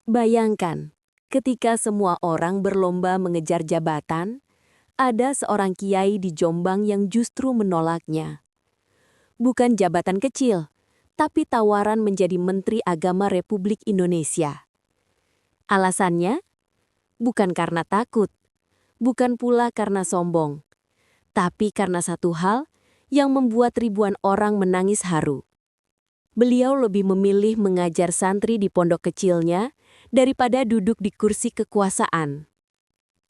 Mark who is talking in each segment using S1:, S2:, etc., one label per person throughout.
S1: Bayangkan, ketika semua orang berlomba mengejar jabatan, ada seorang kiai di Jombang yang justru menolaknya. Bukan jabatan kecil, tapi tawaran menjadi Menteri Agama Republik Indonesia. Alasannya? Bukan karena takut, bukan pula karena sombong, tapi karena satu hal yang membuat ribuan orang menangis haru. Beliau lebih memilih mengajar santri di pondok kecilnya daripada duduk di kursi kekuasaan.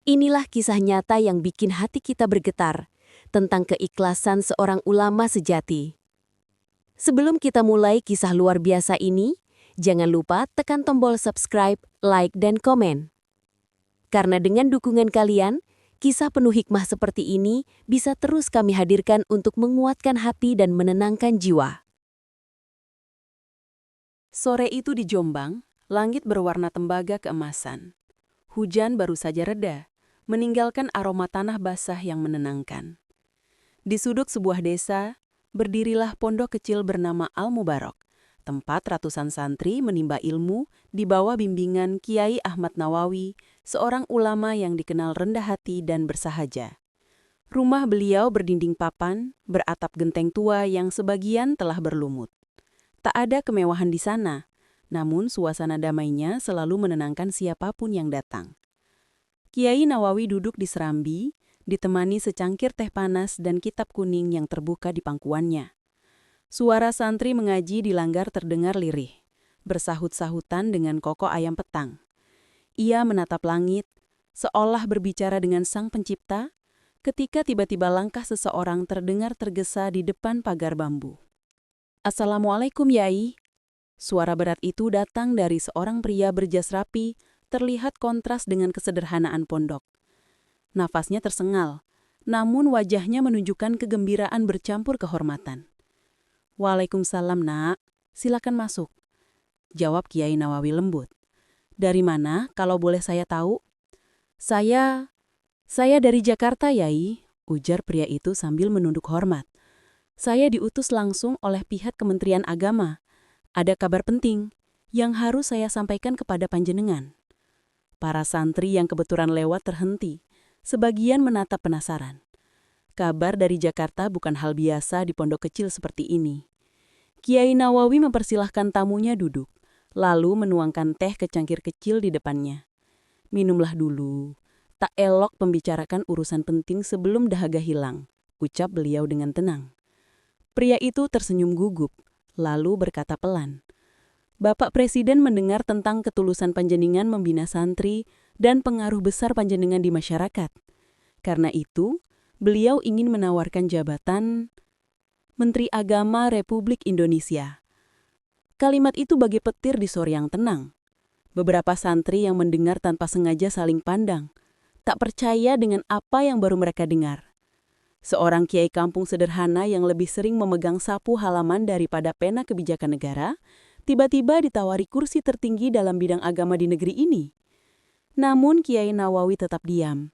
S1: Inilah kisah nyata yang bikin hati kita bergetar tentang keikhlasan seorang ulama sejati. Sebelum kita mulai kisah luar biasa ini, jangan lupa tekan tombol subscribe, like, dan komen. Karena dengan dukungan kalian, kisah penuh hikmah seperti ini bisa terus kami hadirkan untuk menguatkan hati dan menenangkan jiwa.
S2: Sore itu di Jombang, langit berwarna tembaga keemasan. Hujan baru saja reda, meninggalkan aroma tanah basah yang menenangkan. Di sudut sebuah desa, berdirilah pondok kecil bernama Al-Mubarok, tempat ratusan santri menimba ilmu di bawah bimbingan Kiai Ahmad Nawawi, seorang ulama yang dikenal rendah hati dan bersahaja. Rumah beliau berdinding papan, beratap genteng tua yang sebagian telah berlumut. Tak ada kemewahan di sana, namun suasana damainya selalu menenangkan siapapun yang datang. Kiai Nawawi duduk di serambi, ditemani secangkir teh panas dan kitab kuning yang terbuka di pangkuannya. Suara santri mengaji di langgar terdengar lirih, bersahut-sahutan dengan kokok ayam petang. Ia menatap langit, seolah berbicara dengan Sang Pencipta, ketika tiba-tiba langkah seseorang terdengar tergesa di depan pagar bambu. "Assalamualaikum, Yai." Suara berat itu datang dari seorang pria berjas rapi, terlihat kontras dengan kesederhanaan pondok. Nafasnya tersengal, namun wajahnya menunjukkan kegembiraan bercampur kehormatan. "Waalaikumsalam, Nak. Silakan masuk," jawab Kiai Nawawi lembut. "Dari mana, kalau boleh saya tahu?" Saya dari Jakarta, Yai," ujar pria itu sambil menunduk hormat. "Saya diutus langsung oleh pihak Kementerian Agama. Ada kabar penting yang harus saya sampaikan kepada panjenengan." Para santri yang kebetulan lewat terhenti, sebagian menatap penasaran. Kabar dari Jakarta bukan hal biasa di pondok kecil seperti ini. Kiai Nawawi mempersilahkan tamunya duduk, lalu menuangkan teh ke cangkir kecil di depannya. "Minumlah dulu. Tak elok membicarakan urusan penting sebelum dahaga hilang," ucap beliau dengan tenang. Pria itu tersenyum gugup, lalu berkata pelan, "Bapak Presiden mendengar tentang ketulusan panjenengan membina santri dan pengaruh besar panjenengan di masyarakat. Karena itu, beliau ingin menawarkan jabatan Menteri Agama Republik Indonesia." Kalimat itu bagai petir di sore yang tenang. Beberapa santri yang mendengar tanpa sengaja saling pandang, tak percaya dengan apa yang baru mereka dengar. Seorang kiai kampung sederhana yang lebih sering memegang sapu halaman daripada pena kebijakan negara, tiba-tiba ditawari kursi tertinggi dalam bidang agama di negeri ini. Namun Kiai Nawawi tetap diam.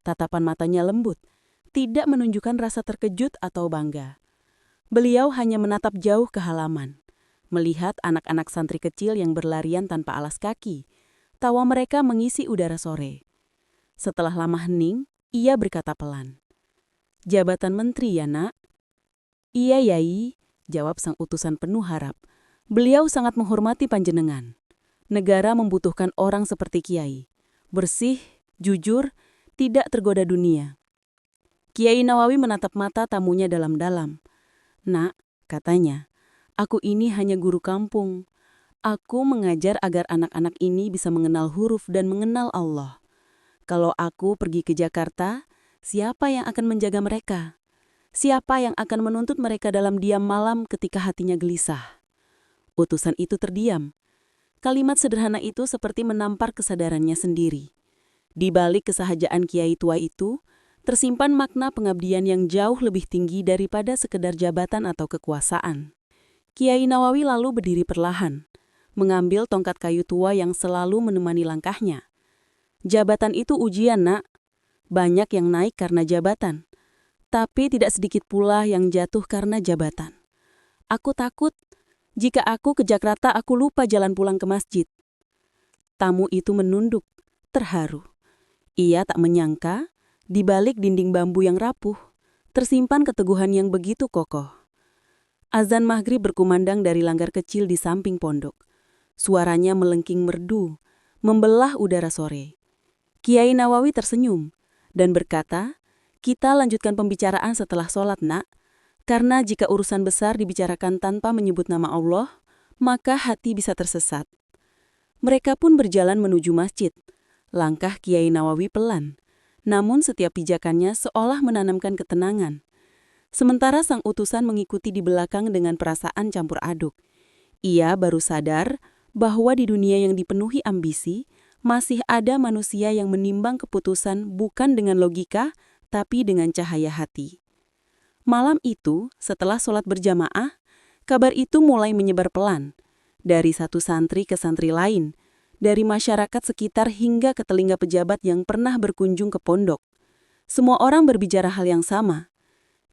S2: Tatapan matanya lembut, tidak menunjukkan rasa terkejut atau bangga. Beliau hanya menatap jauh ke halaman, melihat anak-anak santri kecil yang berlarian tanpa alas kaki. Tawa mereka mengisi udara sore. Setelah lama hening, ia berkata pelan, "Jabatan menteri ya, Nak?" "Iya, Yai," jawab sang utusan penuh harap. "Beliau sangat menghormati panjenengan. Negara membutuhkan orang seperti Kiai. Bersih, jujur, tidak tergoda dunia." Kiai Nawawi menatap mata tamunya dalam-dalam. "Nak," katanya, "aku ini hanya guru kampung. Aku mengajar agar anak-anak ini bisa mengenal huruf dan mengenal Allah. Kalau aku pergi ke Jakarta, siapa yang akan menjaga mereka? Siapa yang akan menuntut mereka dalam diam malam ketika hatinya gelisah?" Utusan itu terdiam. Kalimat sederhana itu seperti menampar kesadarannya sendiri. Di balik kesahajaan kiai tua itu, tersimpan makna pengabdian yang jauh lebih tinggi daripada sekedar jabatan atau kekuasaan. Kiai Nawawi lalu berdiri perlahan, mengambil tongkat kayu tua yang selalu menemani langkahnya. "Jabatan itu ujian, Nak. Banyak yang naik karena jabatan, tapi tidak sedikit pula yang jatuh karena jabatan. Aku takut jika aku ke Jakarta aku lupa jalan pulang ke masjid." Tamu itu menunduk, terharu. Ia tak menyangka, di balik dinding bambu yang rapuh, tersimpan keteguhan yang begitu kokoh. Azan maghrib berkumandang dari langgar kecil di samping pondok. Suaranya melengking merdu, membelah udara sore. Kiai Nawawi tersenyum dan berkata, "Kita lanjutkan pembicaraan setelah sholat, Nak. Karena jika urusan besar dibicarakan tanpa menyebut nama Allah, maka hati bisa tersesat." Mereka pun berjalan menuju masjid. Langkah Kiai Nawawi pelan, namun setiap pijakannya seolah menanamkan ketenangan. Sementara sang utusan mengikuti di belakang dengan perasaan campur aduk. Ia baru sadar bahwa di dunia yang dipenuhi ambisi, masih ada manusia yang menimbang keputusan bukan dengan logika, tapi dengan cahaya hati. Malam itu, setelah sholat berjamaah, kabar itu mulai menyebar pelan. Dari satu santri ke santri lain, dari masyarakat sekitar hingga ke telinga pejabat yang pernah berkunjung ke pondok. Semua orang berbicara hal yang sama.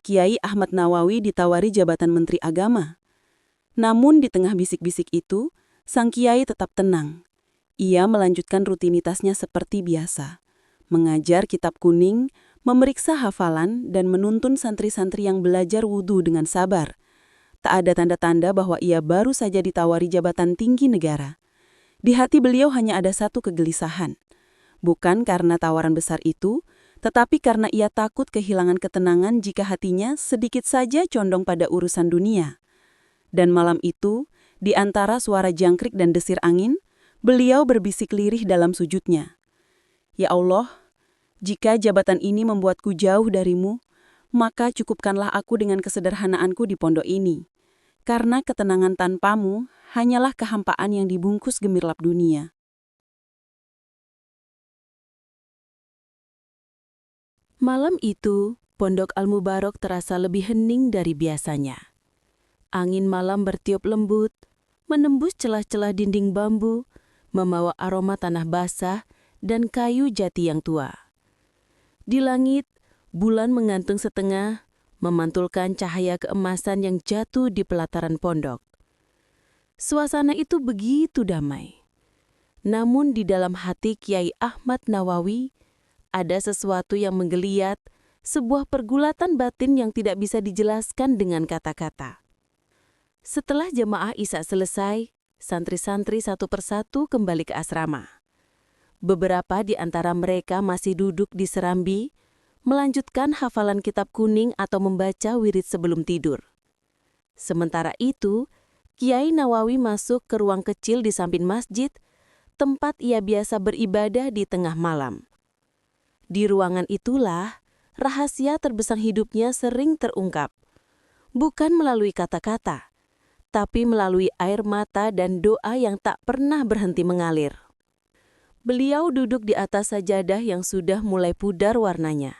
S2: Kiai Ahmad Nawawi ditawari jabatan Menteri Agama. Namun di tengah bisik-bisik itu, sang kiai tetap tenang. Ia melanjutkan rutinitasnya seperti biasa. Mengajar kitab kuning, memeriksa hafalan, dan menuntun santri-santri yang belajar wudhu dengan sabar. Tak ada tanda-tanda bahwa ia baru saja ditawari jabatan tinggi negara. Di hati beliau hanya ada satu kegelisahan. Bukan karena tawaran besar itu, tetapi karena ia takut kehilangan ketenangan jika hatinya sedikit saja condong pada urusan dunia. Dan malam itu, di antara suara jangkrik dan desir angin, beliau berbisik lirih dalam sujudnya. "Ya Allah, jika jabatan ini membuatku jauh darimu, maka cukupkanlah aku dengan kesederhanaanku di pondok ini. Karena ketenangan tanpamu hanyalah kehampaan yang dibungkus gemirlap dunia."
S1: Malam itu, pondok Al-Mubarak terasa lebih hening dari biasanya. Angin malam bertiup lembut, menembus celah-celah dinding bambu, membawa aroma tanah basah dan kayu jati yang tua. Di langit, bulan menggantung setengah, memantulkan cahaya keemasan yang jatuh di pelataran pondok. Suasana itu begitu damai. Namun di dalam hati Kiai Ahmad Nawawi, ada sesuatu yang menggeliat, sebuah pergulatan batin yang tidak bisa dijelaskan dengan kata-kata. Setelah jemaah Isya selesai, santri-santri satu persatu kembali ke asrama. Beberapa di antara mereka masih duduk di serambi, melanjutkan hafalan kitab kuning atau membaca wirid sebelum tidur. Sementara itu, Kiai Nawawi masuk ke ruang kecil di samping masjid, tempat ia biasa beribadah di tengah malam. Di ruangan itulah, rahasia terbesar hidupnya sering terungkap. Bukan melalui kata-kata, tapi melalui air mata dan doa yang tak pernah berhenti mengalir. Beliau duduk di atas sajadah yang sudah mulai pudar warnanya.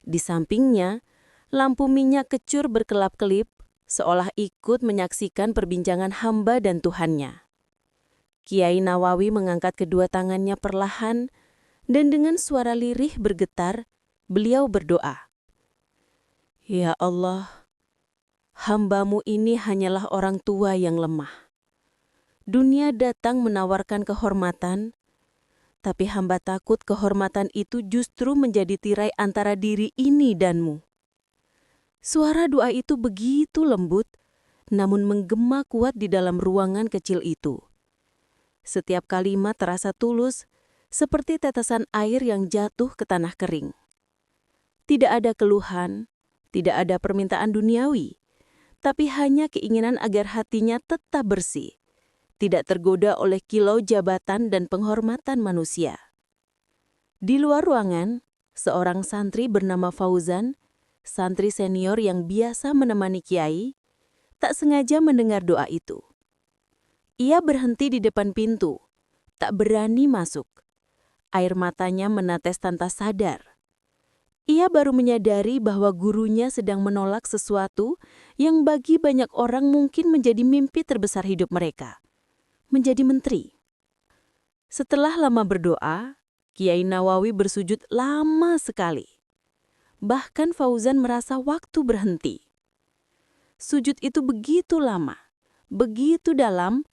S1: Di sampingnya, lampu minyak kecur berkelap-kelip, seolah ikut menyaksikan perbincangan hamba dan Tuhannya. Kiai Nawawi mengangkat kedua tangannya perlahan, dan dengan suara lirih bergetar, beliau berdoa. "Ya Allah, hamba-Mu ini hanyalah orang tua yang lemah. Dunia datang menawarkan kehormatan, tapi hamba takut kehormatan itu justru menjadi tirai antara diri ini dan-Mu." Suara doa itu begitu lembut, namun menggema kuat di dalam ruangan kecil itu. Setiap kalimat terasa tulus, seperti tetesan air yang jatuh ke tanah kering. Tidak ada keluhan, tidak ada permintaan duniawi, tapi hanya keinginan agar hatinya tetap bersih, tidak tergoda oleh kilau jabatan dan penghormatan manusia. Di luar ruangan, seorang santri bernama Fauzan, santri senior yang biasa menemani Kiai, tak sengaja mendengar doa itu. Ia berhenti di depan pintu, tak berani masuk. Air matanya menetes tanpa sadar. Ia baru menyadari bahwa gurunya sedang menolak sesuatu yang bagi banyak orang mungkin menjadi mimpi terbesar hidup mereka, menjadi menteri. Setelah lama berdoa, Kiai Nawawi bersujud lama sekali. Bahkan Fauzan merasa waktu berhenti. Sujud itu begitu lama, begitu dalam,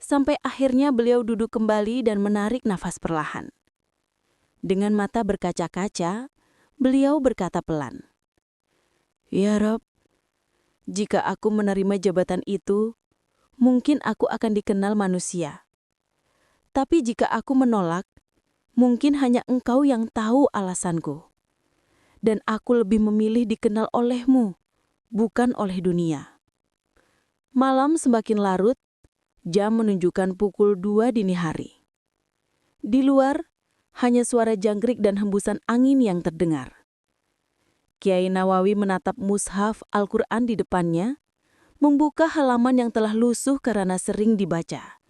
S2: Sampai akhirnya beliau duduk kembali dan menarik nafas perlahan. Dengan mata berkaca-kaca, beliau berkata pelan, "Ya Rob, jika aku menerima jabatan itu, mungkin aku akan dikenal manusia. Tapi jika aku menolak, mungkin hanya Engkau yang tahu alasanku. Dan aku lebih memilih dikenal oleh-Mu, bukan oleh dunia." Malam semakin larut, jam menunjukkan pukul 2 dini hari. Di luar, hanya suara jangkrik dan hembusan angin yang terdengar. Kiai Nawawi menatap mushaf Al-Quran di depannya, membuka halaman yang telah lusuh karena sering dibaca.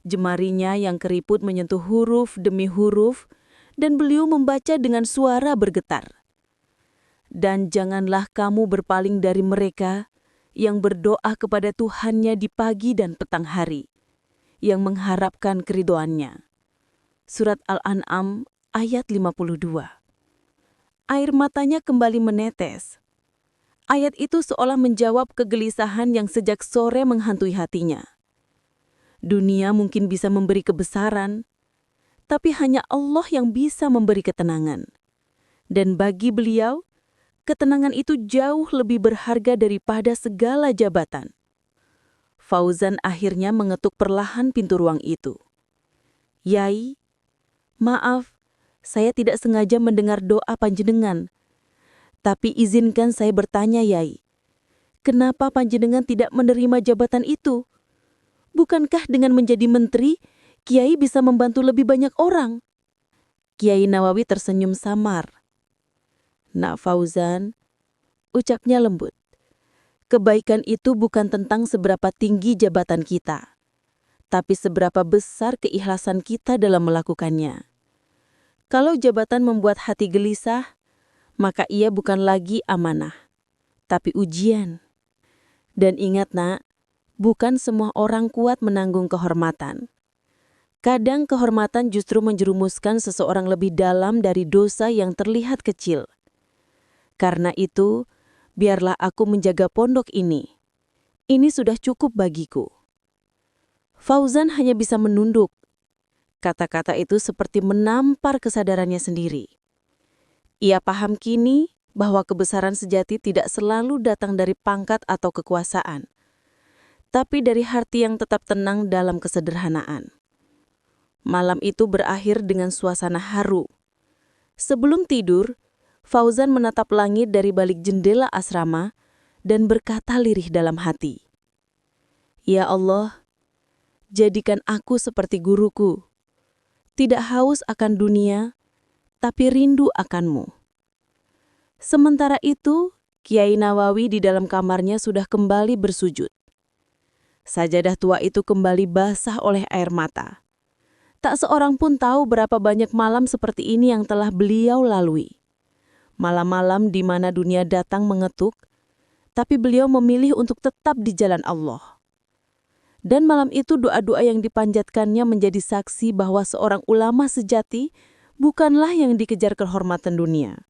S2: Jemarinya yang keriput menyentuh huruf demi huruf, dan beliau membaca dengan suara bergetar. "Dan janganlah kamu berpaling dari mereka yang berdoa kepada Tuhannya di pagi dan petang hari, yang mengharapkan keridhoannya." Surat Al-An'am ayat 52. Air matanya kembali menetes. Ayat itu seolah menjawab kegelisahan yang sejak sore menghantui hatinya. Dunia mungkin bisa memberi kebesaran, tapi hanya Allah yang bisa memberi ketenangan. Dan bagi beliau, ketenangan itu jauh lebih berharga daripada segala jabatan. Fauzan akhirnya mengetuk perlahan pintu ruang itu. "Yai, maaf, saya tidak sengaja mendengar doa panjenengan. Tapi izinkan saya bertanya, Yai. Kenapa panjenengan tidak menerima jabatan itu? Bukankah dengan menjadi menteri, Kiai bisa membantu lebih banyak orang?" Kiai Nawawi tersenyum samar. "Nak Fauzan," ucapnya lembut, "kebaikan itu bukan tentang seberapa tinggi jabatan kita, tapi seberapa besar keikhlasan kita dalam melakukannya. Kalau jabatan membuat hati gelisah, maka ia bukan lagi amanah, tapi ujian. Dan ingat nak, bukan semua orang kuat menanggung kehormatan. Kadang kehormatan justru menjerumuskan seseorang lebih dalam dari dosa yang terlihat kecil. Karena itu, biarlah aku menjaga pondok ini. Ini sudah cukup bagiku." Fauzan hanya bisa menunduk. Kata-kata itu seperti menampar kesadarannya sendiri. Ia paham kini bahwa kebesaran sejati tidak selalu datang dari pangkat atau kekuasaan, tapi dari hati yang tetap tenang dalam kesederhanaan. Malam itu berakhir dengan suasana haru. Sebelum tidur, Fauzan menatap langit dari balik jendela asrama dan berkata lirih dalam hati, "Ya Allah, jadikan aku seperti guruku, tidak haus akan dunia, tapi rindu akan-Mu." Sementara itu, Kiai Nawawi di dalam kamarnya sudah kembali bersujud. Sajadah tua itu kembali basah oleh air mata. Tak seorang pun tahu berapa banyak malam seperti ini yang telah beliau lalui. Malam-malam di mana dunia datang mengetuk, tapi beliau memilih untuk tetap di jalan Allah. Dan malam itu doa-doa yang dipanjatkannya menjadi saksi bahwa seorang ulama sejati bukanlah yang dikejar kehormatan dunia,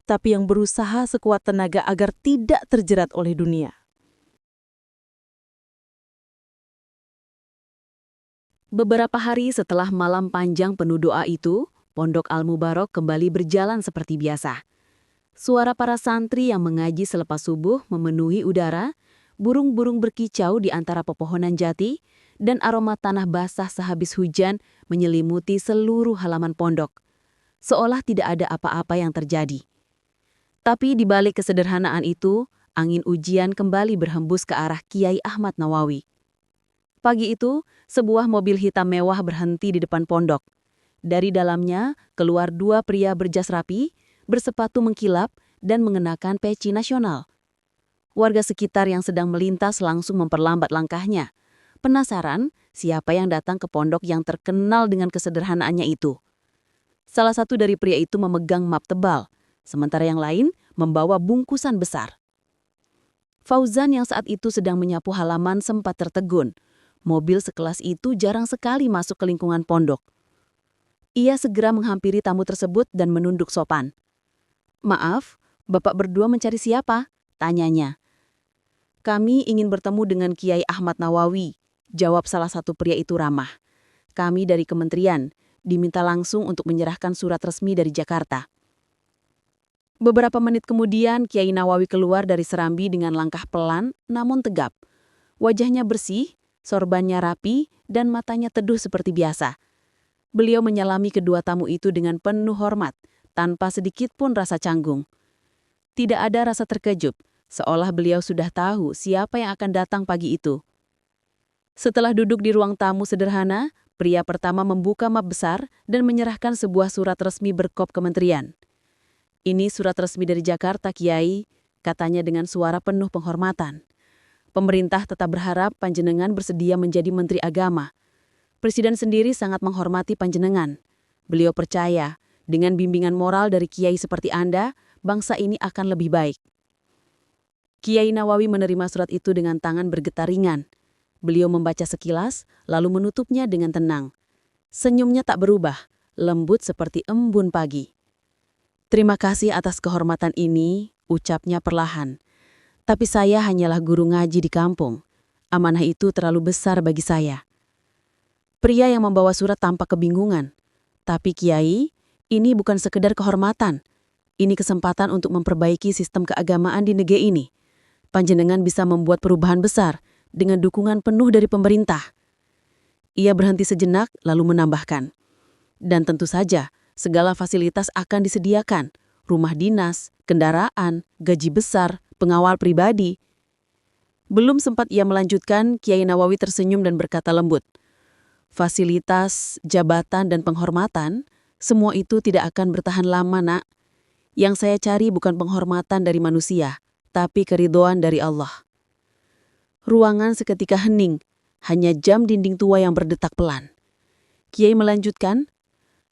S2: tapi yang berusaha sekuat tenaga agar tidak terjerat oleh dunia.
S1: Beberapa hari setelah malam panjang penuh doa itu, Pondok Al-Mubarok kembali berjalan seperti biasa. Suara para santri yang mengaji selepas subuh memenuhi udara, burung-burung berkicau di antara pepohonan jati, dan aroma tanah basah sehabis hujan menyelimuti seluruh halaman pondok, seolah tidak ada apa-apa yang terjadi. Tapi di balik kesederhanaan itu, angin ujian kembali berhembus ke arah Kiai Ahmad Nawawi. Pagi itu, sebuah mobil hitam mewah berhenti di depan pondok. Dari dalamnya keluar dua pria berjas rapi, bersepatu mengkilap, dan mengenakan peci nasional. Warga sekitar yang sedang melintas langsung memperlambat langkahnya. Penasaran siapa yang datang ke pondok yang terkenal dengan kesederhanaannya itu. Salah satu dari pria itu memegang map tebal, sementara yang lain membawa bungkusan besar. Fauzan yang saat itu sedang menyapu halaman sempat tertegun. Mobil sekelas itu jarang sekali masuk ke lingkungan pondok. Ia segera menghampiri tamu tersebut dan menunduk sopan. "Maaf, Bapak berdua mencari siapa?" tanyanya. "Kami ingin bertemu dengan Kiai Ahmad Nawawi,"
S2: Jawab salah satu pria itu ramah. Kami dari kementerian, diminta langsung untuk menyerahkan surat resmi dari Jakarta. Beberapa menit kemudian, Kiai Nawawi keluar dari serambi dengan langkah pelan namun tegap. Wajahnya bersih, sorbannya rapi, dan matanya teduh seperti biasa. Beliau menyalami kedua tamu itu dengan penuh hormat, tanpa sedikit pun rasa canggung. Tidak ada rasa terkejut, seolah beliau sudah tahu siapa yang akan datang pagi itu. Setelah duduk di ruang tamu sederhana, pria pertama membuka map besar dan menyerahkan sebuah surat resmi berkop kementerian. Ini surat resmi dari Jakarta, Kiai, katanya dengan suara penuh penghormatan. Pemerintah tetap berharap panjenengan bersedia menjadi Menteri Agama. Presiden sendiri sangat menghormati panjenengan. Beliau percaya, dengan bimbingan moral dari Kiai seperti Anda, bangsa ini akan lebih baik. Kiai Nawawi menerima surat itu dengan tangan bergetar ringan. Beliau membaca sekilas, lalu menutupnya dengan tenang. Senyumnya tak berubah, lembut seperti embun pagi. Terima kasih atas kehormatan ini, ucapnya perlahan. Tapi saya hanyalah guru ngaji di kampung. Amanah itu terlalu besar bagi saya. Pria yang membawa surat tampak kebingungan. Tapi Kiai, ini bukan sekedar kehormatan. Ini kesempatan untuk memperbaiki sistem keagamaan di negeri ini. Panjenengan bisa membuat perubahan besar dengan dukungan penuh dari pemerintah. Ia berhenti sejenak lalu menambahkan. Dan tentu saja, segala fasilitas akan disediakan. Rumah dinas, kendaraan, gaji besar, pengawal pribadi. Belum sempat ia melanjutkan, Kiai Nawawi tersenyum dan berkata lembut. Fasilitas, jabatan, dan penghormatan, semua itu tidak akan bertahan lama, Nak. Yang saya cari bukan penghormatan dari manusia, tapi keridhoan dari Allah. Ruangan seketika hening, hanya jam dinding tua yang berdetak pelan. Kiai melanjutkan,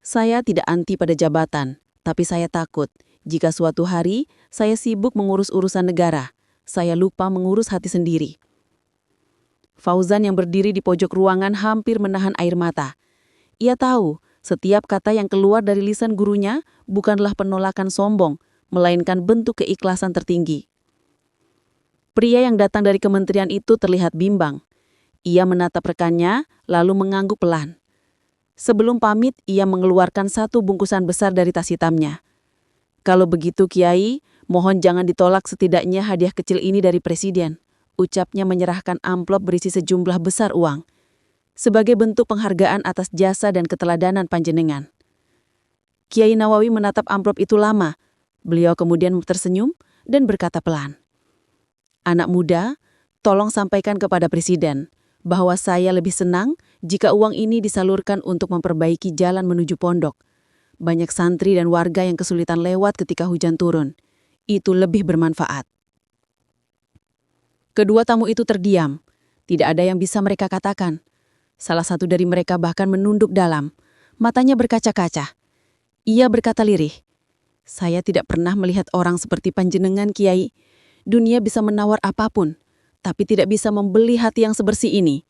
S2: saya tidak anti pada jabatan, tapi saya takut jika suatu hari saya sibuk mengurus urusan negara, saya lupa mengurus hati sendiri. Fauzan yang berdiri di pojok ruangan hampir menahan air mata. Ia tahu, setiap kata yang keluar dari lisan gurunya bukanlah penolakan sombong, melainkan bentuk keikhlasan tertinggi. Pria yang datang dari kementerian itu terlihat bimbang. Ia menatap rekannya, lalu mengangguk pelan. Sebelum pamit, ia mengeluarkan satu bungkusan besar dari tas hitamnya. Kalau begitu, Kiai, mohon jangan ditolak setidaknya hadiah kecil ini dari Presiden. Ucapnya menyerahkan amplop berisi sejumlah besar uang. Sebagai bentuk penghargaan atas jasa dan keteladanan panjenengan. Kiai Nawawi menatap amplop itu lama. Beliau kemudian tersenyum dan berkata pelan. Anak muda, tolong sampaikan kepada Presiden bahwa saya lebih senang jika uang ini disalurkan untuk memperbaiki jalan menuju pondok. Banyak santri dan warga yang kesulitan lewat ketika hujan turun. Itu lebih bermanfaat. Kedua tamu itu terdiam. Tidak ada yang bisa mereka katakan. Salah satu dari mereka bahkan menunduk dalam. Matanya berkaca-kaca. Ia berkata lirih. Saya tidak pernah melihat orang seperti panjenengan, Kiai. Dunia bisa menawar apapun, tapi tidak bisa membeli hati yang sebersih ini.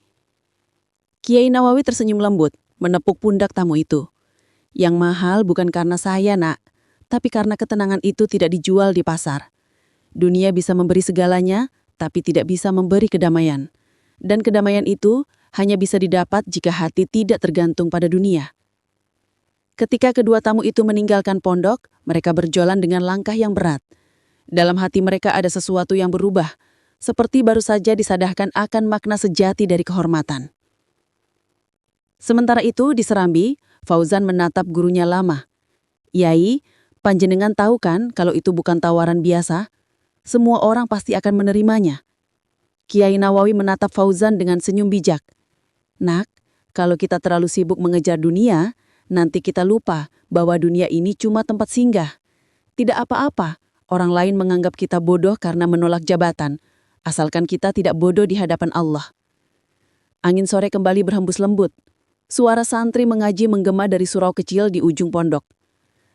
S2: Kiai Nawawi tersenyum lembut, menepuk pundak tamu itu. Yang mahal bukan karena saya, Nak, tapi karena ketenangan itu tidak dijual di pasar. Dunia bisa memberi segalanya, tapi tidak bisa memberi kedamaian. Dan kedamaian itu hanya bisa didapat jika hati tidak tergantung pada dunia. Ketika kedua tamu itu meninggalkan pondok, mereka berjalan dengan langkah yang berat. Dalam hati mereka ada sesuatu yang berubah, seperti baru saja disadarkan akan makna sejati dari kehormatan. Sementara itu, di serambi, Fauzan menatap gurunya lama. Yai, panjenengan tahu kan kalau itu bukan tawaran biasa? Semua orang pasti akan menerimanya. Kiai Nawawi menatap Fauzan dengan senyum bijak. Nak, kalau kita terlalu sibuk mengejar dunia, nanti kita lupa bahwa dunia ini cuma tempat singgah. Tidak apa-apa, orang lain menganggap kita bodoh karena menolak jabatan, asalkan kita tidak bodoh di hadapan Allah. Angin sore kembali berhembus lembut. Suara santri mengaji menggema dari surau kecil di ujung pondok.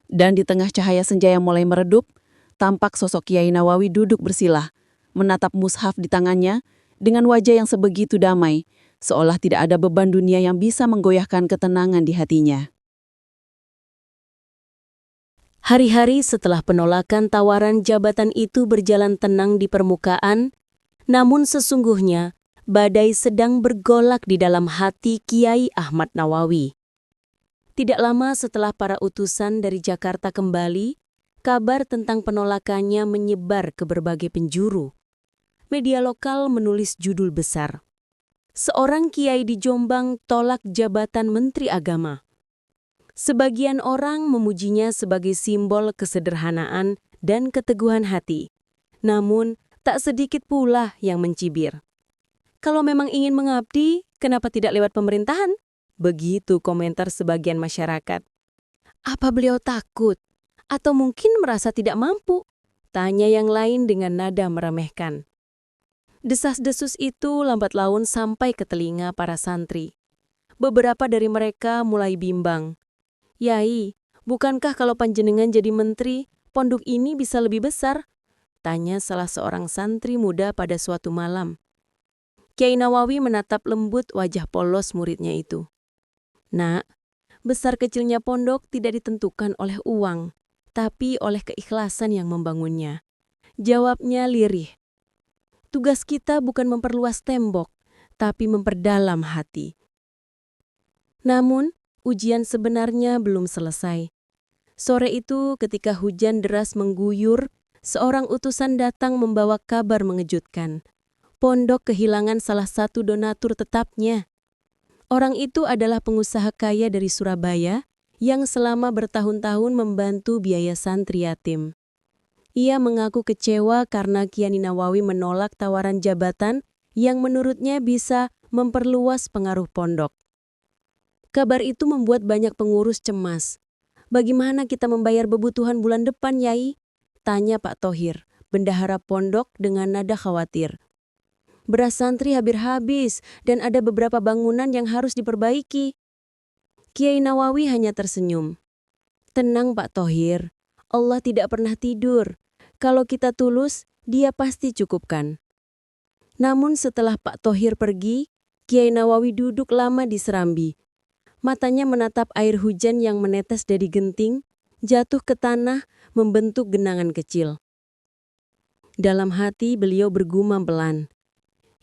S2: Dan di tengah cahaya senja yang mulai meredup, tampak sosok Kiai Nawawi duduk bersila, menatap mushaf di tangannya dengan wajah yang sebegitu damai, seolah tidak ada beban dunia yang bisa menggoyahkan ketenangan di hatinya.
S1: Hari-hari setelah penolakan tawaran jabatan itu berjalan tenang di permukaan, namun sesungguhnya badai sedang bergolak di dalam hati Kiai Ahmad Nawawi. Tidak lama setelah para utusan dari Jakarta kembali, kabar tentang penolakannya menyebar ke berbagai penjuru. Media lokal menulis judul besar, "Seorang Kiai di Jombang tolak jabatan Menteri Agama." Sebagian orang memujinya sebagai simbol kesederhanaan dan keteguhan hati. Namun, tak sedikit pula yang mencibir. "Kalau memang ingin mengabdi, kenapa tidak lewat pemerintahan?" Begitu komentar sebagian masyarakat. "Apa beliau takut? Atau mungkin merasa tidak mampu?" Tanya yang lain dengan nada meremehkan. Desas-desus itu lambat laun sampai ke telinga para santri. Beberapa dari mereka mulai bimbang. "Yai, bukankah kalau panjenengan jadi menteri, pondok ini bisa lebih besar?" Tanya salah seorang santri muda pada suatu malam. Kiai Nawawi menatap lembut wajah polos muridnya itu. "Nak, besar kecilnya pondok tidak ditentukan oleh uang, tapi oleh keikhlasan yang membangunnya." Jawabnya lirih. "Tugas kita bukan memperluas tembok, tapi memperdalam hati." Namun, ujian sebenarnya belum selesai. Sore itu ketika hujan deras mengguyur, seorang utusan datang membawa kabar mengejutkan. Pondok kehilangan salah satu donatur tetapnya. Orang itu adalah pengusaha kaya dari Surabaya yang selama bertahun-tahun membantu biaya santri yatim. Ia mengaku kecewa karena Kiai Nawawi menolak tawaran jabatan yang menurutnya bisa memperluas pengaruh pondok. Kabar itu membuat banyak pengurus cemas. "Bagaimana kita membayar kebutuhan bulan depan, Yai?" Tanya Pak Thohir, bendahara pondok dengan nada khawatir. "Beras santri habis dan ada beberapa bangunan yang harus diperbaiki." Kiai Nawawi hanya tersenyum. "Tenang Pak Thohir, Allah tidak pernah tidur. Kalau kita tulus, Dia pasti cukupkan." Namun setelah Pak Thohir pergi, Kiai Nawawi duduk lama di serambi. Matanya menatap air hujan yang menetes dari genting, jatuh ke tanah, membentuk genangan kecil. Dalam hati beliau bergumam pelan,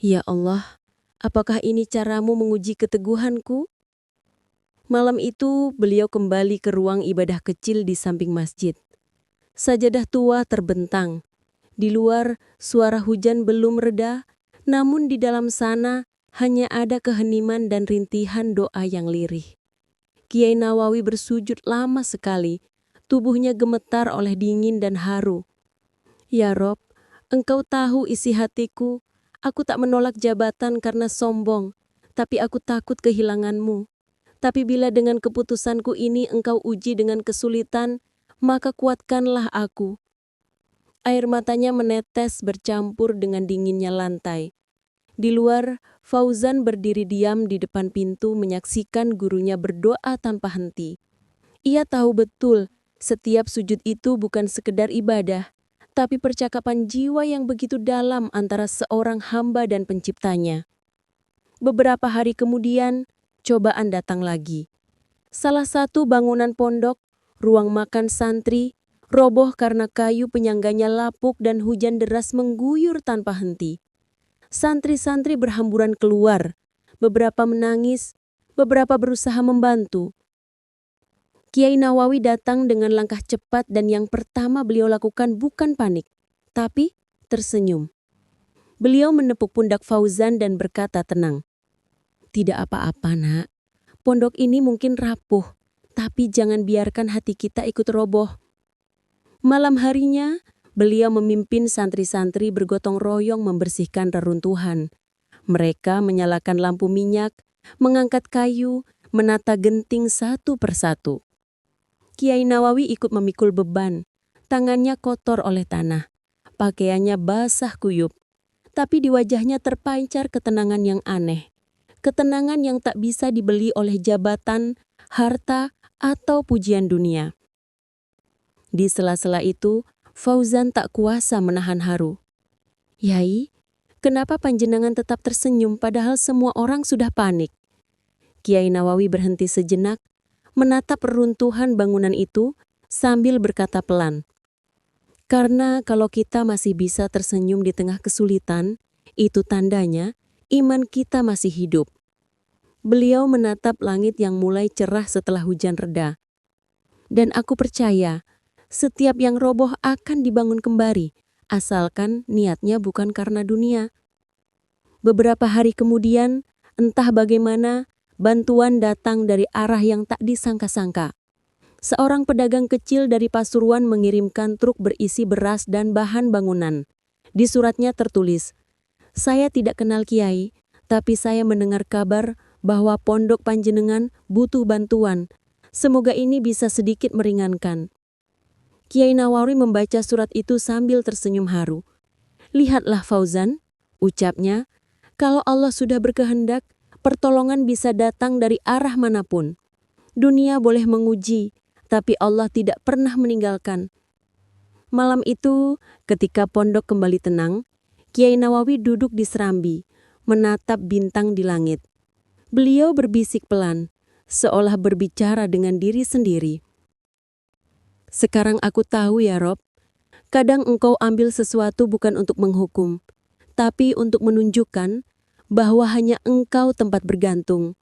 S1: "Ya Allah, apakah ini caramu menguji keteguhanku?" Malam itu beliau kembali ke ruang ibadah kecil di samping masjid. Sajadah tua terbentang. Di luar suara hujan belum reda, namun di dalam sana hanya ada keheniman dan rintihan doa yang lirih. Kiai Nawawi bersujud lama sekali, tubuhnya gemetar oleh dingin dan haru. "Ya Rob, Engkau tahu isi hatiku. Aku tak menolak jabatan karena sombong, tapi aku takut kehilanganmu. Tapi bila dengan keputusanku ini Engkau uji dengan kesulitan, maka kuatkanlah aku." Air matanya menetes bercampur dengan dinginnya lantai. Di luar, Fauzan berdiri diam di depan pintu menyaksikan gurunya berdoa tanpa henti. Ia tahu betul, setiap sujud itu bukan sekedar ibadah, tapi percakapan jiwa yang begitu dalam antara seorang hamba dan penciptanya. Beberapa hari kemudian, cobaan datang lagi. Salah satu bangunan pondok, ruang makan santri, roboh karena kayu penyangganya lapuk dan hujan deras mengguyur tanpa henti. Santri-santri berhamburan keluar, beberapa menangis, beberapa berusaha membantu. Kiai Nawawi datang dengan langkah cepat dan yang pertama beliau lakukan bukan panik, tapi tersenyum. Beliau menepuk pundak Fauzan dan berkata tenang, "Tidak apa-apa, Nak. Pondok ini mungkin rapuh, tapi jangan biarkan hati kita ikut roboh." Malam harinya, beliau memimpin santri-santri bergotong royong membersihkan reruntuhan. Mereka menyalakan lampu minyak, mengangkat kayu, menata genting satu persatu. Kiai Nawawi ikut memikul beban. Tangannya kotor oleh tanah. Pakaiannya basah kuyup. Tapi di wajahnya terpancar ketenangan yang aneh. Ketenangan yang tak bisa dibeli oleh jabatan, harta, atau pujian dunia. Di sela-sela itu, Fauzan tak kuasa menahan haru. "Yai, kenapa panjenengan tetap tersenyum padahal semua orang sudah panik?" Kiai Nawawi berhenti sejenak, menatap reruntuhan bangunan itu sambil berkata pelan, "Karena kalau kita masih bisa tersenyum di tengah kesulitan, itu tandanya iman kita masih hidup. Beliau menatap langit yang mulai cerah setelah hujan reda. Dan aku percaya, setiap yang roboh akan dibangun kembali, asalkan niatnya bukan karena dunia. Beberapa hari kemudian, entah bagaimana, bantuan datang dari arah yang tak disangka-sangka. Seorang pedagang kecil dari Pasuruan mengirimkan truk berisi beras dan bahan bangunan. Di suratnya tertulis, "Saya tidak kenal Kiai, tapi saya mendengar kabar bahwa pondok panjenengan butuh bantuan. Semoga ini bisa sedikit meringankan." Kiai Nawawi membaca surat itu sambil tersenyum haru. "Lihatlah Fauzan," ucapnya, "kalau Allah sudah berkehendak, pertolongan bisa datang dari arah manapun. Dunia boleh menguji, tapi Allah tidak pernah meninggalkan." Malam itu, ketika pondok kembali tenang, Kiai Nawawi duduk di serambi, menatap bintang di langit. Beliau berbisik pelan, seolah berbicara dengan diri sendiri. "Sekarang aku tahu ya Rob, kadang engkau ambil sesuatu bukan untuk menghukum, tapi untuk menunjukkan bahwa hanya engkau tempat bergantung.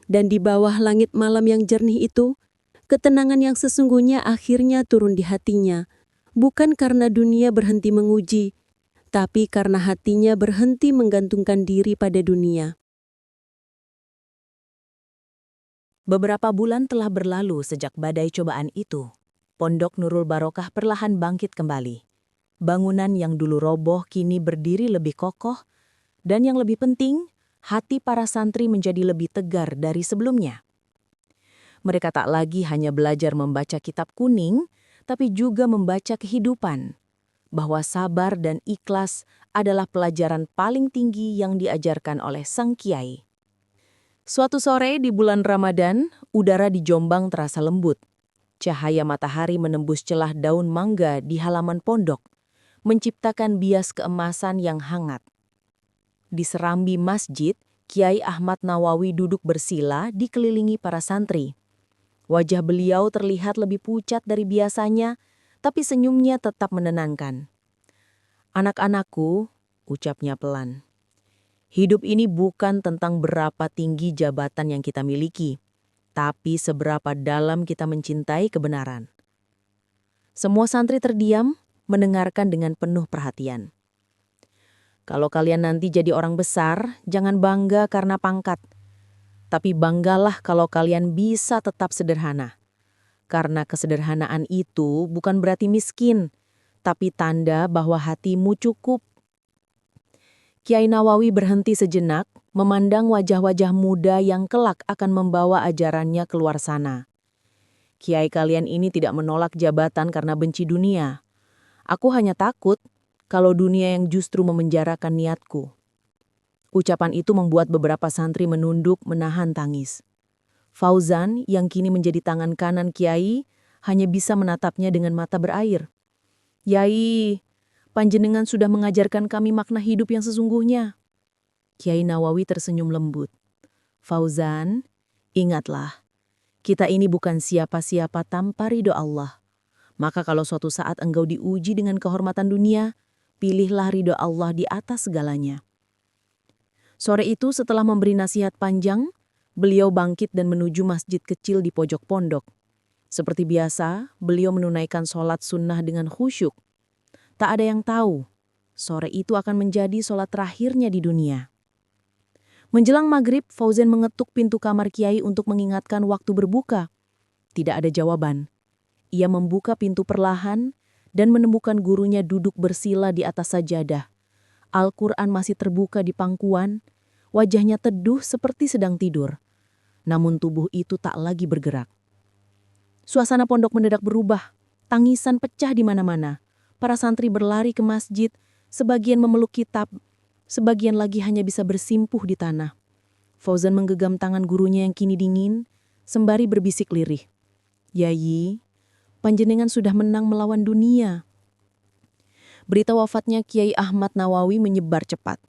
S1: Dan di bawah langit malam yang jernih itu, ketenangan yang sesungguhnya akhirnya turun di hatinya, bukan karena dunia berhenti menguji, tapi karena hatinya berhenti menggantungkan diri pada dunia."
S3: Beberapa bulan telah berlalu sejak badai cobaan itu. Pondok Nurul Barokah perlahan bangkit kembali. Bangunan yang dulu roboh kini berdiri lebih kokoh, dan yang lebih penting, hati para santri menjadi lebih tegar dari sebelumnya. Mereka tak lagi hanya belajar membaca kitab kuning, tapi juga membaca kehidupan, bahwa sabar dan ikhlas adalah pelajaran paling tinggi yang diajarkan oleh sang kiai. Suatu sore di bulan Ramadan, udara di Jombang terasa lembut. Cahaya matahari menembus celah daun mangga di halaman pondok, menciptakan bias keemasan yang hangat. Di serambi masjid, Kiai Ahmad Nawawi duduk bersila dikelilingi para santri. Wajah beliau terlihat lebih pucat dari biasanya, tapi senyumnya tetap menenangkan. "Anak-anakku," ucapnya pelan, "hidup ini bukan tentang berapa tinggi jabatan yang kita miliki, tapi seberapa dalam kita mencintai kebenaran." Semua santri terdiam, mendengarkan dengan penuh perhatian. "Kalau kalian nanti jadi orang besar, jangan bangga karena pangkat. Tapi banggalah kalau kalian bisa tetap sederhana. Karena kesederhanaan itu bukan berarti miskin, tapi tanda bahwa hatimu cukup." Kiai Nawawi berhenti sejenak, memandang wajah-wajah muda yang kelak akan membawa ajarannya keluar sana. "Kiai kalian ini tidak menolak jabatan karena benci dunia. Aku hanya takut kalau dunia yang justru memenjarakan niatku." Ucapan itu membuat beberapa santri menunduk menahan tangis. Fauzan, yang kini menjadi tangan kanan Kiai, hanya bisa menatapnya dengan mata berair. "Yai, panjenengan sudah mengajarkan kami makna hidup yang sesungguhnya." Kiai Nawawi tersenyum lembut. "Fauzan, ingatlah, kita ini bukan siapa-siapa tanpa ridho Allah. Maka kalau suatu saat engkau diuji dengan kehormatan dunia, pilihlah ridho Allah di atas segalanya." Sore itu setelah memberi nasihat panjang, beliau bangkit dan menuju masjid kecil di pojok pondok. Seperti biasa, beliau menunaikan sholat sunnah dengan khusyuk. Tak ada yang tahu, sore itu akan menjadi sholat terakhirnya di dunia. Menjelang maghrib, Fauzan mengetuk pintu kamar Kiai untuk mengingatkan waktu berbuka. Tidak ada jawaban. Ia membuka pintu perlahan dan menemukan gurunya duduk bersila di atas sajadah. Al-Quran masih terbuka di pangkuan, wajahnya teduh seperti sedang tidur. Namun tubuh itu tak lagi bergerak. Suasana pondok mendadak berubah, tangisan pecah di mana-mana. Para santri berlari ke masjid, sebagian memeluk kitab, sebagian lagi hanya bisa bersimpuh di tanah. Fauzan menggenggam tangan gurunya yang kini dingin, sembari berbisik lirih. "Yai, panjenengan sudah menang melawan dunia." Berita wafatnya Kiai Ahmad Nawawi menyebar cepat.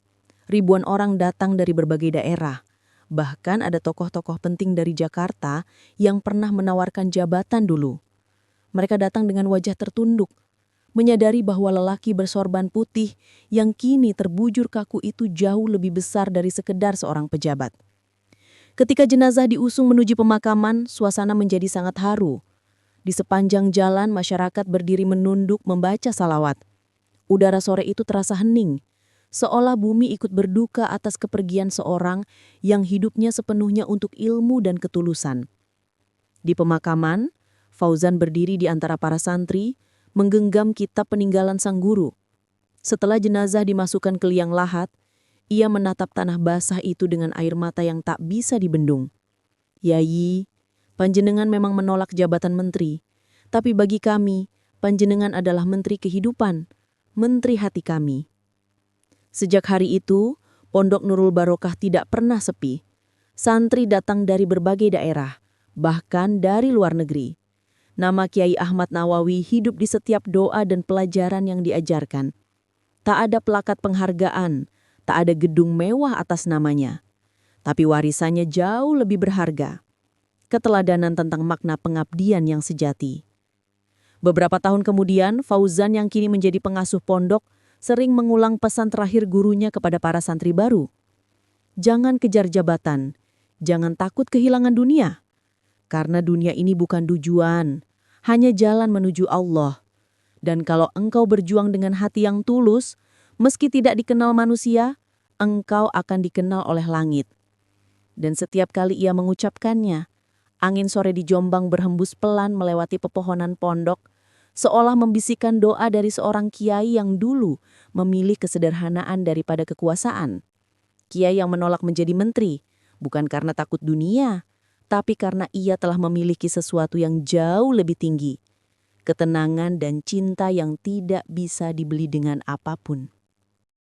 S3: Ribuan orang datang dari berbagai daerah. Bahkan ada tokoh-tokoh penting dari Jakarta yang pernah menawarkan jabatan dulu. Mereka datang dengan wajah tertunduk, menyadari bahwa lelaki bersorban putih yang kini terbujur kaku itu jauh lebih besar dari sekedar seorang pejabat. Ketika jenazah diusung menuju pemakaman, suasana menjadi sangat haru. Di sepanjang jalan, masyarakat berdiri menunduk membaca salawat. Udara sore itu terasa hening, seolah bumi ikut berduka atas kepergian seorang yang hidupnya sepenuhnya untuk ilmu dan ketulusan. Di pemakaman, Fauzan berdiri di antara para santri, menggenggam kitab peninggalan sang guru. Setelah jenazah dimasukkan ke liang lahat, ia menatap tanah basah itu dengan air mata yang tak bisa dibendung. "Yayi, panjenengan memang menolak jabatan menteri, tapi bagi kami, panjenengan adalah menteri kehidupan, menteri hati kami." Sejak hari itu, Pondok Nurul Barokah tidak pernah sepi. Santri datang dari berbagai daerah, bahkan dari luar negeri. Nama Kiai Ahmad Nawawi hidup di setiap doa dan pelajaran yang diajarkan. Tak ada plakat penghargaan, tak ada gedung mewah atas namanya. Tapi warisannya jauh lebih berharga. Keteladanan tentang makna pengabdian yang sejati. Beberapa tahun kemudian, Fauzan yang kini menjadi pengasuh pondok sering mengulang pesan terakhir gurunya kepada para santri baru. Jangan kejar jabatan, jangan takut kehilangan dunia. Karena dunia ini bukan tujuan, hanya jalan menuju Allah. Dan kalau engkau berjuang dengan hati yang tulus, meski tidak dikenal manusia, engkau akan dikenal oleh langit. Dan setiap kali ia mengucapkannya, angin sore di Jombang berhembus pelan melewati pepohonan pondok, seolah membisikkan doa dari seorang kiai yang dulu memilih kesederhanaan daripada kekuasaan. Kiai yang menolak menjadi menteri, bukan karena takut dunia, tapi karena ia telah memiliki sesuatu yang jauh lebih tinggi, ketenangan dan cinta yang tidak bisa dibeli dengan apapun.